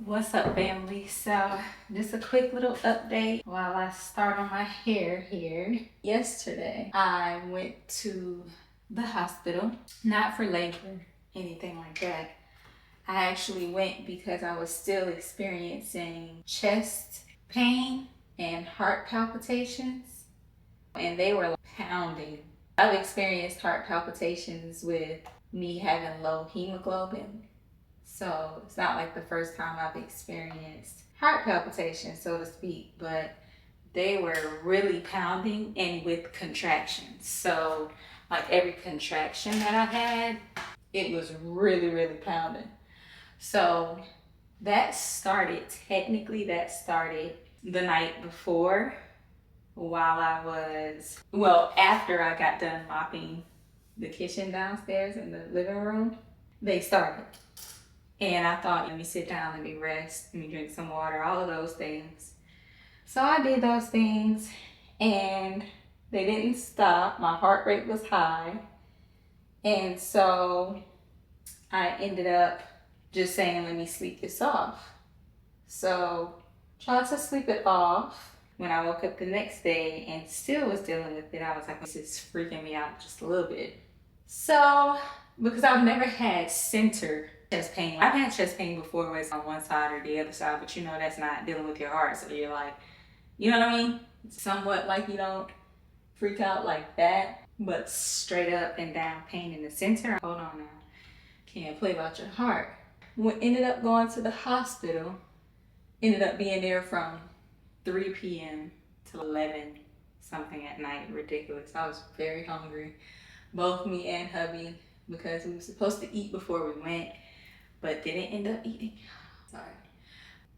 What's up, family? So just a quick little update while I start on my hair here. Yesterday I went to the hospital, not for labor, anything like that. I actually went because I was still experiencing chest pain and heart palpitations, and they were pounding. I've experienced heart palpitations with me having low hemoglobin. So it's not like the first time I've experienced heart palpitations, so to speak, but they were really pounding and with contractions. So like every contraction that I had, it was really, really pounding. So technically that started the night before while after I got done mopping the kitchen downstairs in the living room, they started. And I thought, let me sit down, let me rest, let me drink some water, all of those things. So I did those things and they didn't stop. My heart rate was high. And so I ended up just saying, let me sleep this off. So tried to sleep it off. When I woke up the next day and still was dealing with it, I was like, this is freaking me out just a little bit. So, because I've never had center chest pain. I've had chest pain before where it's on one side or the other side, but you know that's not dealing with your heart. So you're like, you know what I mean? It's somewhat like you don't freak out like that, but straight up and down pain in the center. Hold on now. Can't play about your heart. Ended up going to the hospital. Ended up being there from 3 p.m. to 11 something at night. Ridiculous. I was very hungry. Both me and hubby, because we were supposed to eat before we went, but didn't end up eating. Sorry.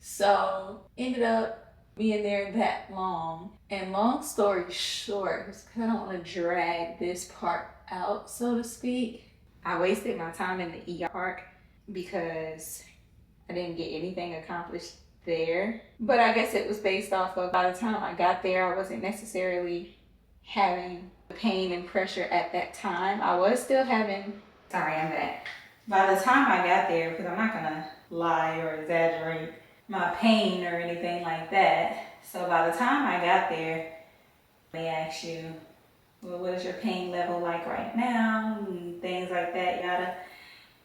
So ended up being there that long. And long story short, because I don't want to drag this part out, so to speak, I wasted my time in the ER because I didn't get anything accomplished there. But I guess it was based off of, by the time I got there, I wasn't necessarily having pain and pressure at that time. I was still having, sorry, I'm back. By the time I got there, because I'm not gonna lie or exaggerate my pain or anything like that. So by the time I got there, they asked you, well, what is your pain level like right now? And things like that, yada.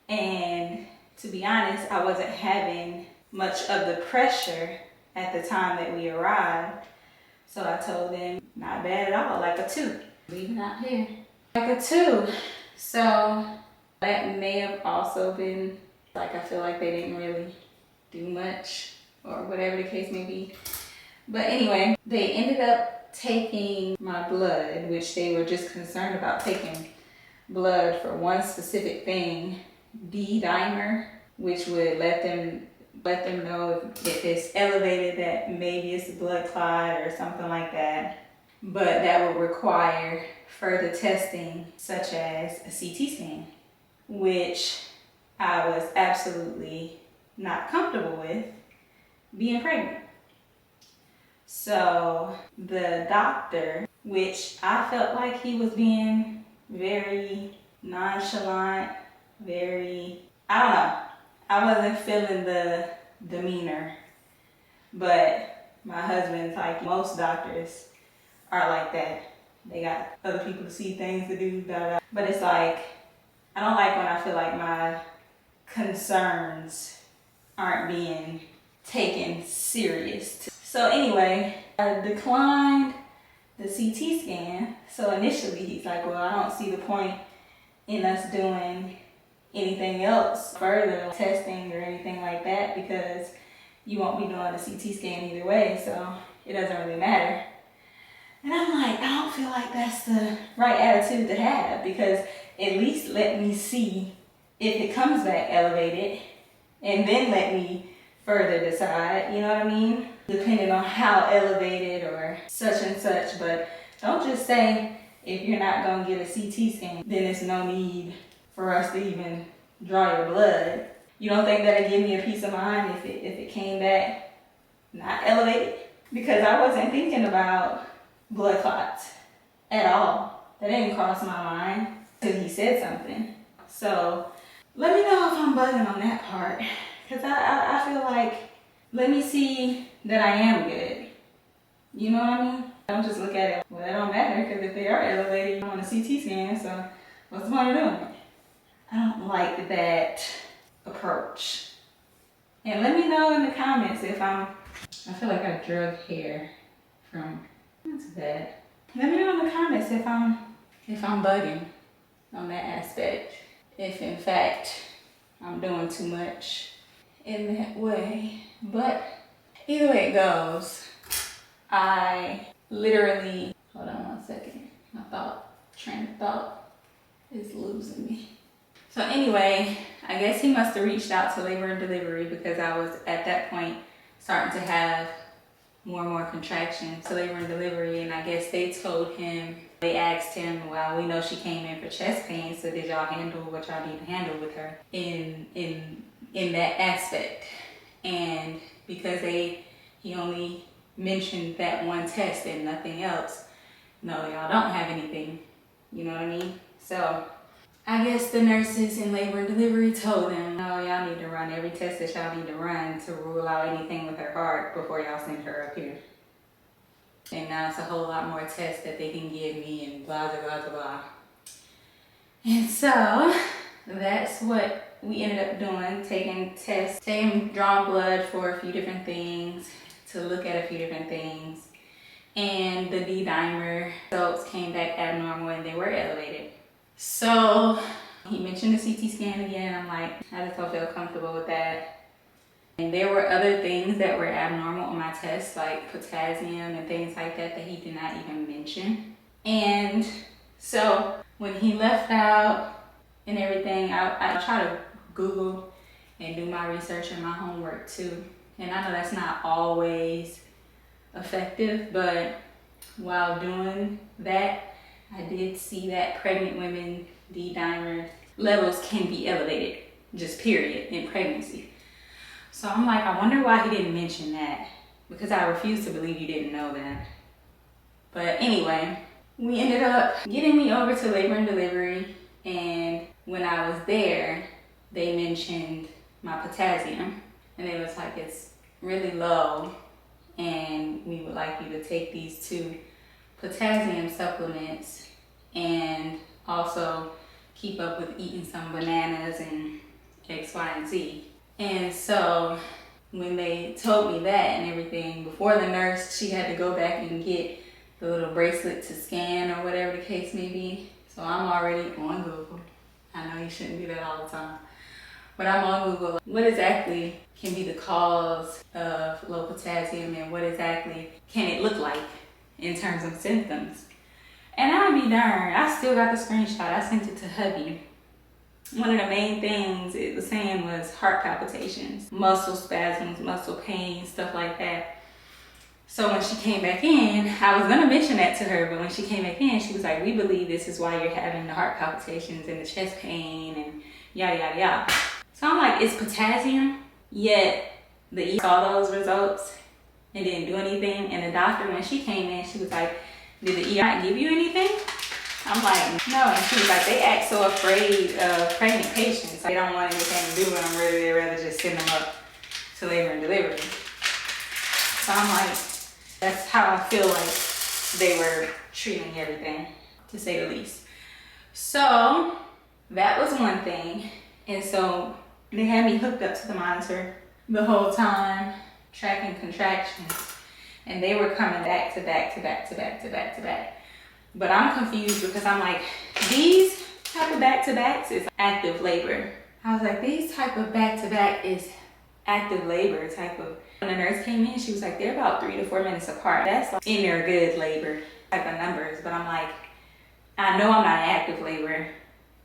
And to be honest, I wasn't having much of the pressure at the time that we arrived. So I told them, not bad at all, like a 2. Leaving out here. Like a 2. So that may have also been, like, I feel like they didn't really do much or whatever the case may be. But anyway, they ended up taking my blood, which they were just concerned about taking blood for one specific thing, D-dimer, which would let them know if it's elevated that maybe it's a blood clot or something like that. But that would require further testing, such as a CT scan, which I was absolutely not comfortable with being pregnant. So the doctor, which I felt like he was being very nonchalant, I don't know. I wasn't feeling the demeanor, but my husband's like, most doctors are like that. They got other people to see, things to do, da da. But it's like, I don't like when I feel like my concerns aren't being taken serious. So anyway, I declined the CT scan. So initially he's like, well, I don't see the point in us doing anything else further, testing or anything like that, because you won't be doing a CT scan either way, so it doesn't really matter. And I'm like, I don't feel like that's the right attitude to have, because at least let me see if it comes back elevated and then let me further decide, you know what I mean? Depending on how elevated or such and such, but don't just say if you're not gonna get a CT scan, then there's no need for us to even draw your blood. You don't think that'd give me a peace of mind if it came back not elevated? Because I wasn't thinking about blood clots at all. That didn't cross my mind until he said something. So let me know if I'm bugging on that part. Because I feel like let me see that I am good. You know what I mean? Don't just look at it. Well, that don't matter, because if they are elevated, you want a CT scan, so what's the point of doing it? I don't like that approach. And let me know in the comments if I feel like I drug hair from, that's bad. Let me know in the comments if I'm bugging on that aspect. If in fact I'm doing too much in that way. But either way it goes, I literally, hold on one second. My train of thought is losing me. So anyway, I guess he must have reached out to labor and delivery because I was at that point starting to have more and more contractions to labor and delivery, and I guess they asked him, well, we know she came in for chest pain, so did y'all handle what y'all need to handle with her in that aspect? And because he only mentioned that one test and nothing else, no, y'all don't have anything, you know what I mean? So I guess the nurses in labor and delivery told them, no, y'all need to run every test that y'all need to run to rule out anything with her heart before y'all send her up here. And now it's a whole lot more tests that they can give me and blah, blah, blah, blah, blah. And so that's what we ended up doing, taking tests, drawing blood for a few different things, to look at a few different things. And the D-dimer results came back abnormal and they were elevated. So he mentioned the CT scan again. I'm like, I just don't feel comfortable with that. And there were other things that were abnormal on my test, like potassium and things like that he did not even mention. And so when he left out and everything, I try to Google and do my research and my homework too. And I know that's not always effective, but while doing that, I did see that pregnant women D-dimer levels can be elevated, just period, in pregnancy. So I'm like, I wonder why he didn't mention that, because I refuse to believe you didn't know that. But anyway, we ended up getting me over to labor and delivery, and when I was there, they mentioned my potassium, and they was like, it's really low, and we would like you to take these 2 potassium supplements and also keep up with eating some bananas and X, Y, and Z. And so when they told me that and everything, before the nurse, she had to go back and get the little bracelet to scan or whatever the case may be. So I'm already on Google. I know you shouldn't do that all the time, but I'm on Google. What exactly can be the cause of low potassium, and what exactly can it look like in terms of symptoms? And I'll be darned, I still got the screenshot. I sent it to hubby. One of the main things it was saying was heart palpitations, muscle spasms, muscle pain, stuff like that. So when she came back in, I was gonna mention that to her, but when she came back in, she was like, we believe this is why you're having the heart palpitations and the chest pain and yada, yada, yada. So I'm like, it's potassium, yet the saw those results and didn't do anything. And the doctor, when she came in, she was like, did the ER not give you anything? I'm like, no. And she was like, they act so afraid of pregnant patients. They don't want anything to do with them, really. They'd rather just send them up to labor and delivery. So I'm like, that's how I feel like they were treating everything, to say the least. So that was one thing. And so they had me hooked up to the monitor the whole time, tracking contractions. And they were coming back to back to back to back to back to back. But I'm confused because I'm like, these type of back-to-backs is active labor. I was like, these type of back-to-back is active labor type of. When the nurse came in, she was like, they're about 3 to 4 minutes apart. That's like in their good labor type of numbers. But I'm like, I know I'm not an active labor.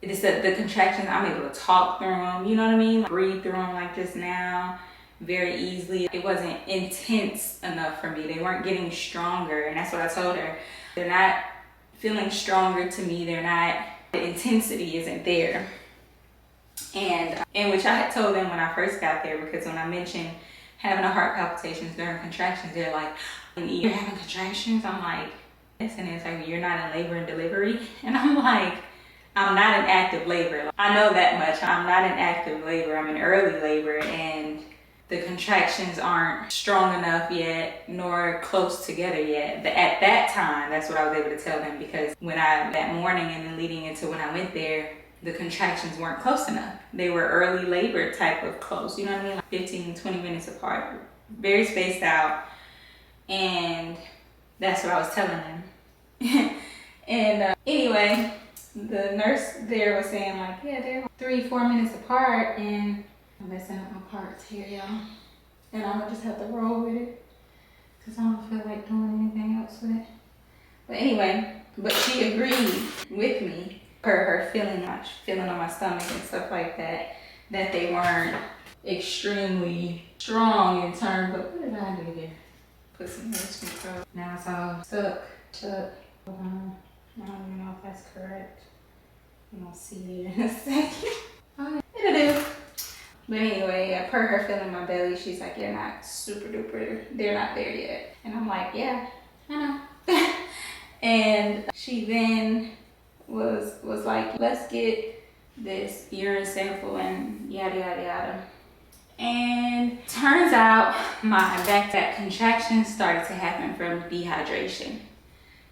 It's the contractions, I'm able to talk through them, you know what I mean? Like, breathe through them like just now very easily. It wasn't intense enough for me. They weren't getting stronger. And that's what I told her. They're not feeling stronger to me. They're not, the intensity isn't there. And which I had told them when I first got there, because when I mentioned having a heart palpitations during contractions, they're like, you're having contractions? I'm like, yes. And it's like, you're not in labor and delivery? And I'm like, I'm not in active labor. I know that much. I'm not in active labor. I'm in early labor. And the contractions aren't strong enough yet, nor close together yet. At that time, that's what I was able to tell them, because that morning and then leading into when I went there, the contractions weren't close enough. They were early labor type of close, you know what I mean? Like 15, 20 minutes apart, very spaced out. And that's what I was telling them. And anyway, the nurse there was saying like, yeah, they're 3-4 minutes apart, and I'm messing up my parts here, y'all. And I'm gonna just have to roll with it, because I don't feel like doing anything else with it. But anyway, but she agreed with me, her feeling on my stomach and stuff like that, that they weren't extremely strong in terms of, what did I do there? Put some edge control. Now it's all stuck. Hold on. I don't even know if that's correct. I'm gonna see it in a second. Oh, it'll do. But anyway, per her feeling my belly, she's like, you're not super duper, they're not there yet. And I'm like, yeah, I know. And she then was like, let's get this urine sample and yada, yada, yada. And turns out my back contractions started to happen from dehydration.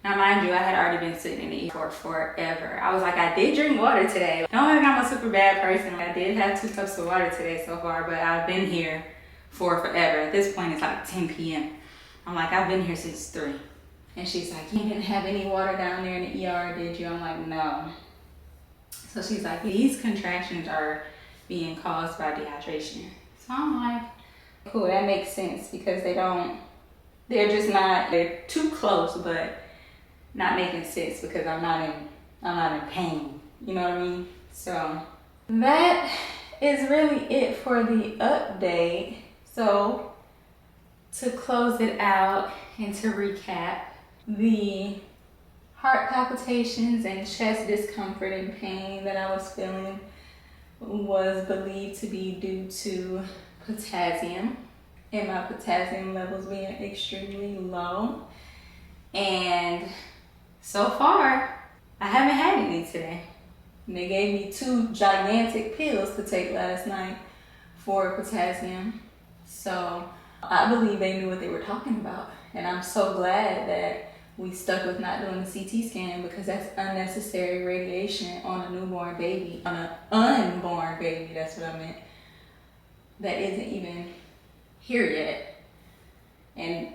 Now, mind you, I had already been sitting in the ER for forever. I was like, I did drink water today. Don't think I'm a super bad person. I did have 2 cups of water today so far, but I've been here for forever. At this point, it's like 10 p.m. I'm like, I've been here since 3. And she's like, you didn't have any water down there in the ER, did you? I'm like, no. So she's like, these contractions are being caused by dehydration. So I'm like, cool, that makes sense, because they're too close, but not making sense, because I'm not in pain. You know what I mean? So that is really it for the update. So to close it out and to recap, the heart palpitations and chest discomfort and pain that I was feeling was believed to be due to potassium, and my potassium levels being extremely low. And so far, I haven't had any today. And they gave me 2 gigantic pills to take last night for potassium. So I believe they knew what they were talking about. And I'm so glad that we stuck with not doing the CT scan, because that's unnecessary radiation on a newborn baby, on an unborn baby, that's what I meant, that isn't even here yet. And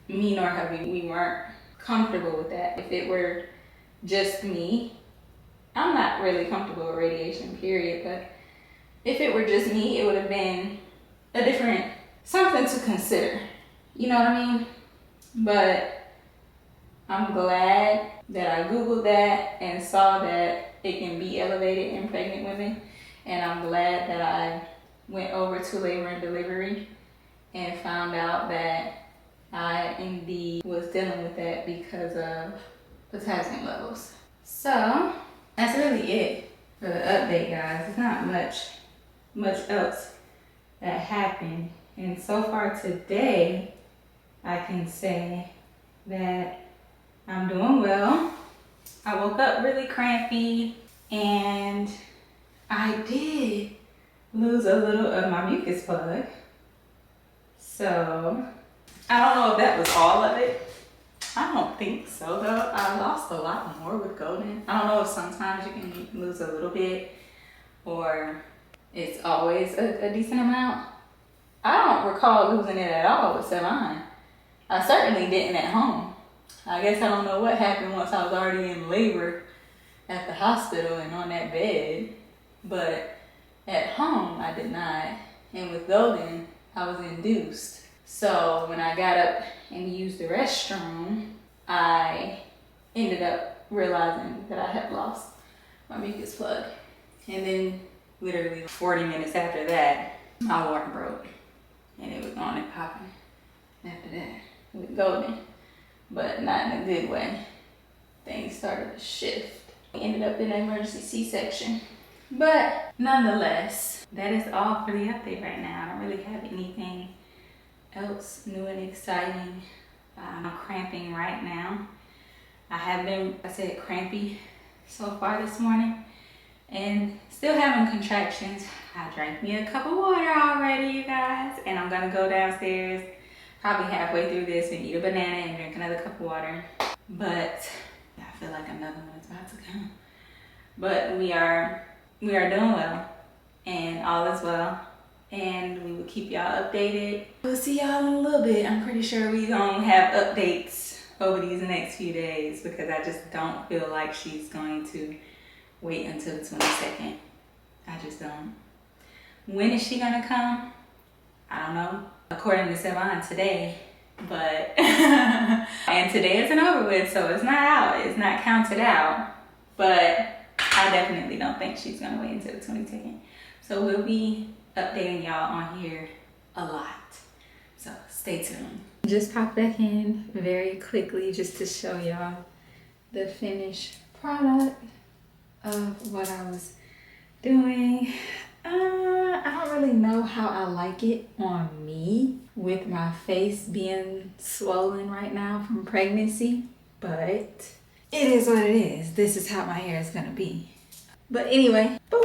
me nor hubby, we weren't comfortable with that. If it were just me, I'm not really comfortable with radiation, period, but if it were just me, it would have been something to consider. You know what I mean? But I'm glad that I Googled that and saw that it can be elevated in pregnant women. And I'm glad that I went over to labor and delivery and found out that I indeed was dealing with that because of potassium levels. So that's really it for the update, guys. It's not much else that happened. And so far today, I can say that I'm doing well. I woke up really crampy, and I did lose a little of my mucus plug. So I don't know if that was all of it. I don't think so though. I lost a lot more with Golden. I don't know if sometimes you can lose a little bit or it's always a decent amount. I don't recall losing it at all with Savine. I certainly didn't at home. I guess I don't know what happened once I was already in labor at the hospital and on that bed. But at home, I did not. And with Golden, I was induced. So when I got up and used the restroom, I ended up realizing that I had lost my mucus plug. And then literally 40 minutes after that, my water broke. And it was on and popping after that with Golden. But not in a good way. Things started to shift. I ended up in an emergency C-section. But nonetheless, that is all for the update right now. I don't really have anything else new and exciting. I'm cramping right now. I have been, crampy so far this morning and still having contractions. I drank me a cup of water already, you guys, and I'm gonna go downstairs probably halfway through this and eat a banana and drink another cup of water. But I feel like another one is about to come. But we are doing well, and all is well, and we will keep y'all updated. We'll see y'all in a little bit. I'm pretty sure we gonna have updates over these next few days because I just don't feel like she's going to wait until the 22nd. I just don't. When is she gonna come? I don't know. According to Savon, today, but and today isn't over with, so it's not out. It's not counted out. But I definitely don't think she's gonna wait until the 22nd. So we'll be updating y'all on here a lot. So stay tuned. Just popped back in very quickly just to show y'all the finished product of what I was doing. I don't really know how I like it on me with my face being swollen right now from pregnancy, but it is what it is. This is how my hair is gonna be. But anyway, boop.